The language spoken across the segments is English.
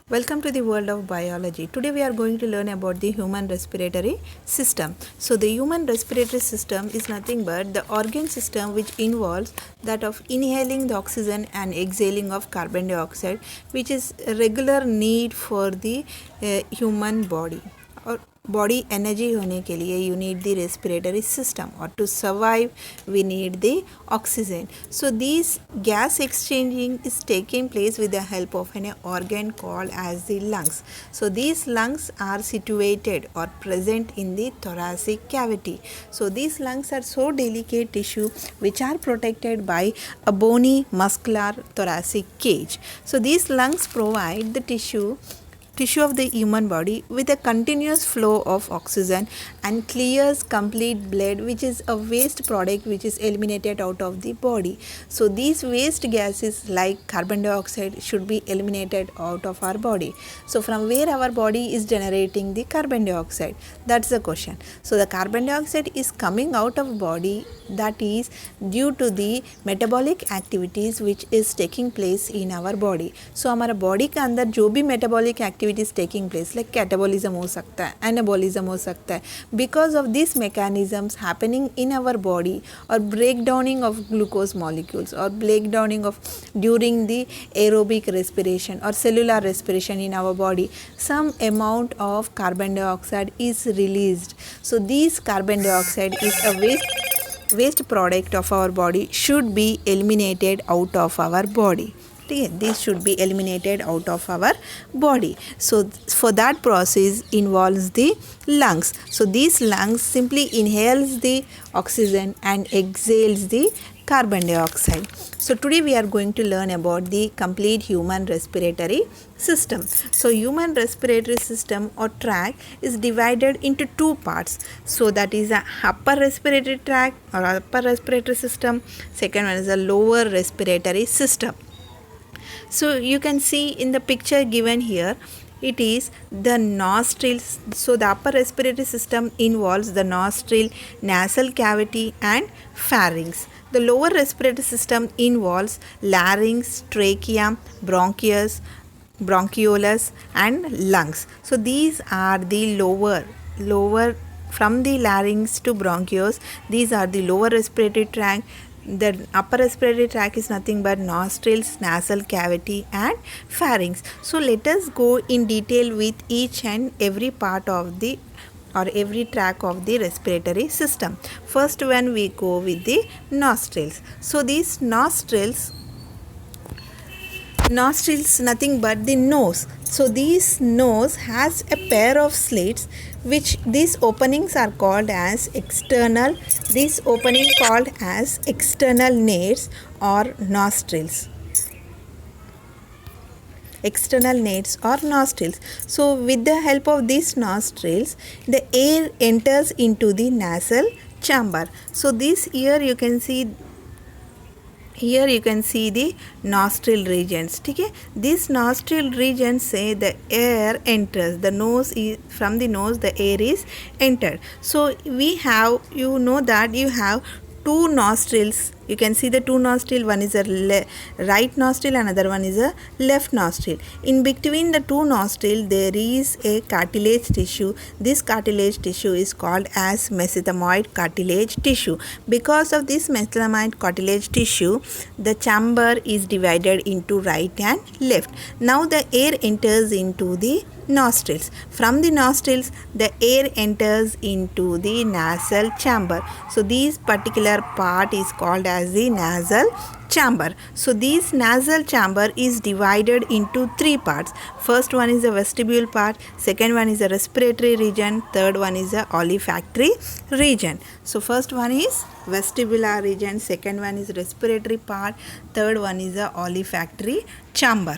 Welcome to the world of biology. Today we are going to learn about the human respiratory system. So the human respiratory system is nothing but the organ system which involves that of inhaling the oxygen and exhaling of carbon dioxide, which is a regular need for the human body. और body energy होने के लिए you need the respiratory system और to survive we need the oxygen. So this gas exchanging is taking place with the help of an organ called as the lungs. So these lungs are situated or present in the thoracic cavity. So these lungs are so delicate tissue which are protected by a bony muscular thoracic cage. So these lungs provide the tissue of the human body with a continuous flow of oxygen and clears complete blood, which is a waste product which is eliminated out of the body. So these waste gases like carbon dioxide should be eliminated out of our body. So from where our body is generating the carbon dioxide? That's the question. So the carbon dioxide is coming out of body, that is due to the metabolic activities which is taking place in our body. So हमारा body के अंदर जो भी metabolic activities taking place like catabolism हो सकता है, anabolism हो सकता है, because of these mechanisms happening in our body or breakdowning of glucose molecules or breakdowning of during the aerobic respiration or cellular respiration in our body, some amount of carbon dioxide is released. So this carbon dioxide is a waste product of our body, should be eliminated out of our body. This should be eliminated out of our body. So for that process involves the lungs. So these lungs simply inhales the oxygen and exhales the carbon dioxide. So today we are going to learn about the complete human respiratory system. So human respiratory system or tract is divided into two parts. So that is a upper respiratory tract or upper respiratory system. Second one is a lower respiratory system. So you can see in the picture given here, it is the nostrils. So the upper respiratory system involves the nostril, nasal cavity and pharynx. The lower respiratory system involves larynx, trachea, bronchus, bronchioles and lungs. So these are the lower from the larynx to bronchus. These are the lower respiratory tract. The upper respiratory tract is nothing but nostrils, nasal cavity and pharynx. So let us go in detail with each and every part of the or every tract of the respiratory system. First when we go with the nostrils. So these nostrils nothing but the nose. So this nose has a pair of slits which these openings are called as external. This opening called as external nares or nostrils. External nares or nostrils. So with the help of these nostrils, the air enters into the nasal chamber. So this here you can see the nostril regions. Okay, this nostril regions say the air enters the nose. From the nose the air is entered. So we have, you know that you have two nostrils. You can see the two nostril, one is a right nostril, another one is a left nostril. In between the two nostril there is a cartilage tissue. This cartilage tissue is called as mesenteroid cartilage tissue. Because of this mesenteroid cartilage tissue, the chamber is divided into right and left. Now the air enters into the nostrils. From the nostrils the air enters into the nasal chamber. So this particular part is called as the nasal chamber. So this nasal chamber is divided into three parts. First one is the vestibule part, second one is the respiratory region, third one is the olfactory region. So first one is vestibular region, second one is respiratory part, third one is the olfactory chamber.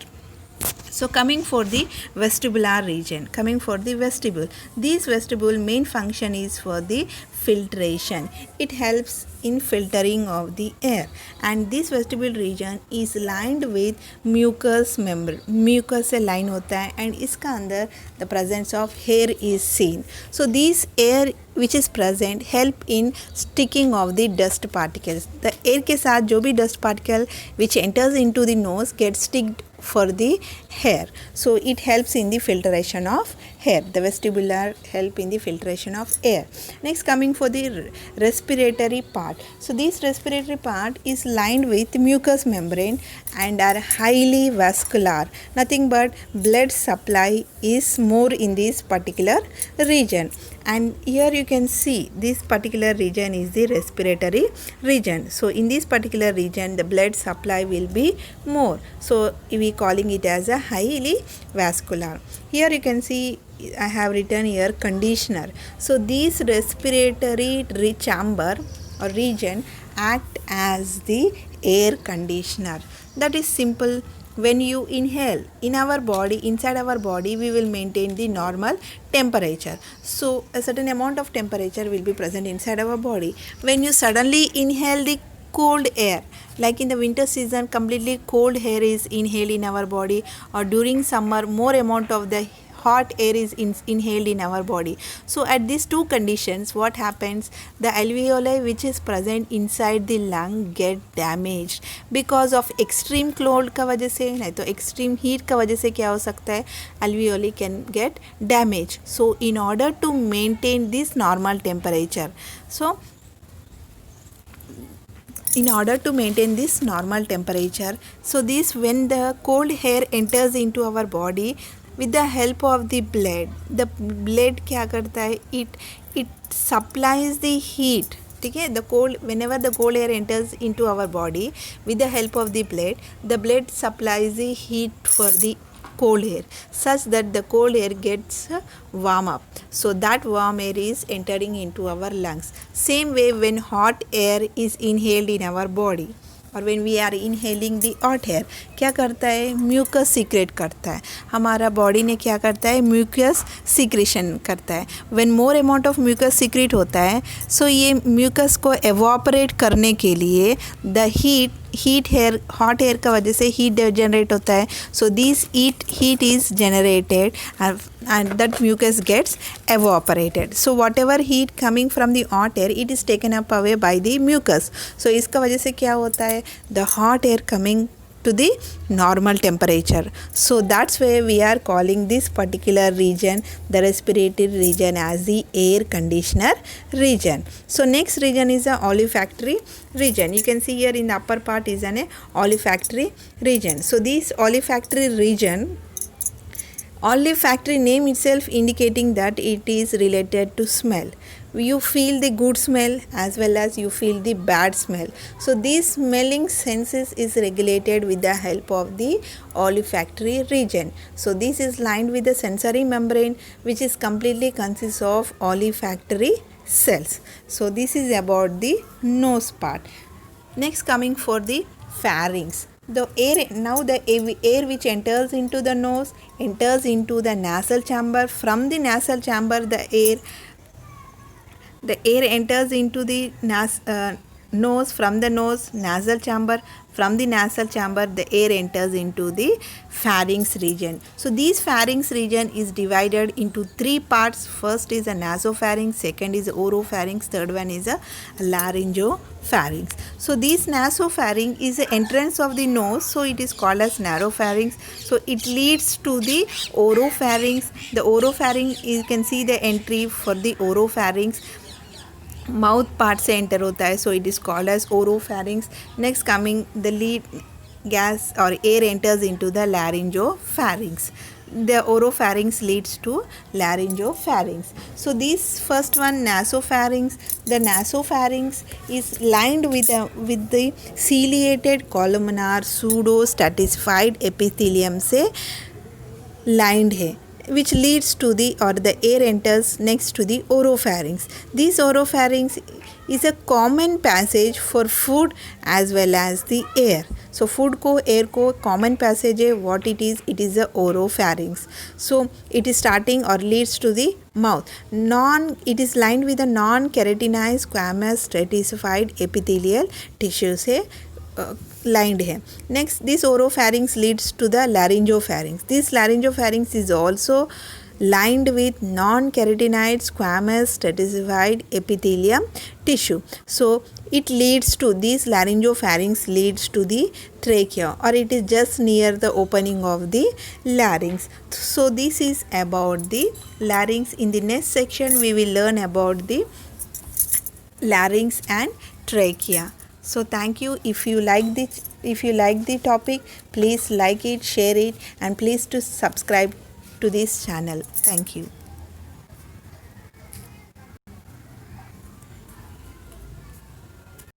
So coming for the vestibular region, coming for the vestibule. This vestibule main function is for the filtration. It helps in filtering of the air, and this vestibule region is lined with mucous membrane. Mucus से line होता है and इसका अंदर the presence of hair is seen. So these air which is present help in sticking of the dust particles. The air के साथ जो भी dust particle which enters into the nose gets sticked for the hair. So it helps in the filtration of hair. The vestibular help in the filtration of air. Next, coming for the respiratory part. So this respiratory part is lined with mucous membrane and are highly vascular. Nothing but blood supply is more in this particular region. And here you can see this particular region is the respiratory region. So in this particular region the blood supply will be more. So we calling it as a highly vascular. Here you can see I have written here conditioner. So this respiratory chamber or region act as the air conditioner. That is simple. When you inhale in our body, inside our body, we will maintain the normal temperature. So a certain amount of temperature will be present inside our body. When you suddenly inhale the cold air, like in the winter season completely cold air is inhaled in our body, or during summer more amount of the hot air is inhaled in our body. So at these two conditions what happens, the alveoli which is present inside the lung get damaged because of extreme cold का वजह से, नहीं तो extreme heat का वजह से क्या हो सकता है, alveoli can get damaged. So in order to maintain this normal temperature, so in order to maintain this normal temperature, so this when the cold air enters into our body, with the help of the blood क्या करता है, it supplies the heat. ठीक है, the cold, whenever the cold air enters into our body, with the help of the blood supplies the heat for the cold air such that the cold air gets warm up. So that warm air is entering into our lungs. Same way when hot air is inhaled in our body, और when we are inhaling the hot air, क्या करता है, mucus secret करता है. हमारा body ने क्या करता है, म्यूकस सीक्रेशन करता है. when more amount of mucus secret होता है, so ये म्यूकस को एवोपरेट करने के लिए the heat air, hot air का वजह से हीट जनरेट होता है. so this heat is generated and that mucus gets evaporated. So whatever heat coming from the hot air, it is taken up away by the mucus. So इसका वजह से क्या होता है, the hot air coming to the normal temperature. So that's why we are calling this particular region, the respiratory region, as the air conditioner region. So next region is the olfactory region. You can see here in the upper part is an olfactory region. So this olfactory region, olfactory name itself indicating that it is related to smell. You feel the good smell as well as you feel the bad smell. So this smelling senses is regulated with the help of the olfactory region. So this is lined with the sensory membrane which is completely consists of olfactory cells. So this is about the nose part. Next, coming for the pharynx. The air which enters into the nose enters into the nasal chamber. From the nasal chamber the air enters into the nose. From the nose, nasal chamber. From the nasal chamber the air enters into the pharynx region. So this pharynx region is divided into three parts. First is a nasopharynx, second is oropharynx, third one is a laryngopharynx. So this nasopharynx is the entrance of the nose, so it is called as naropharynx. So it leads to the oropharynx. The oropharynx, you can see the entry for the oropharynx. Mouth part से enter होता है, so it is called as oropharynx. Next coming the lead gas or air enters into the laryngopharynx. The oropharynx leads to laryngopharynx. So this first one, nasopharynx. The nasopharynx is lined with the ciliated columnar pseudo stratified epithelium से lined है. which leads to the air enters next to the oropharynx. This oropharynx is a common passage for food as well as the air. So food को air को common passage है. What it is the oropharynx. So it is starting or leads to the mouth. It is lined with a non-keratinized squamous stratified epithelial tissue से lined है. Next, this oropharynx leads to the laryngopharynx. This laryngopharynx is also lined with non-keratinized squamous stratified epithelium tissue. So it leads to this laryngopharynx leads to the trachea, or it is just near the opening of the larynx. So this is about the larynx. In the next section we will learn about the larynx and trachea. So thank you. If you like the topic, please like it, share it, and please to subscribe to this channel. Thank you.